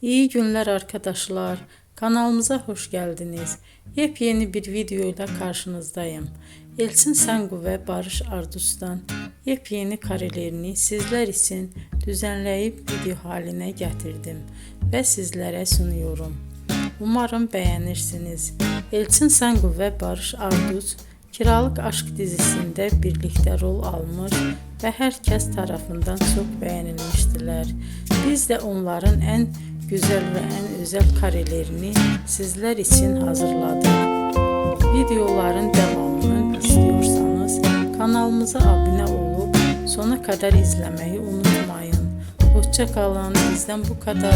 İyi günler arkadaşlar. Kanalımıza hoş geldiniz. Yepyeni bir video ile karşınızdayım. Elçin Sangu ve Barış Ardus'tan yepyeni karelerini sizler için düzenleyip video haline getirdim ve sizlere sunuyorum. Umarım beğenirsiniz. Elçin Sangu ve Barış Ardus Kiralık Aşk dizisinde birlikte rol almış ve herkes tarafından çok beğenilmiştiler. Biz de onların en güzel ve en özel karelerini sizler için hazırladık. Videoların devamını istiyorsanız kanalımıza abone olup sona kadar izlemeyi unutmayın. Hoşça kalın. Bizden bu kadar.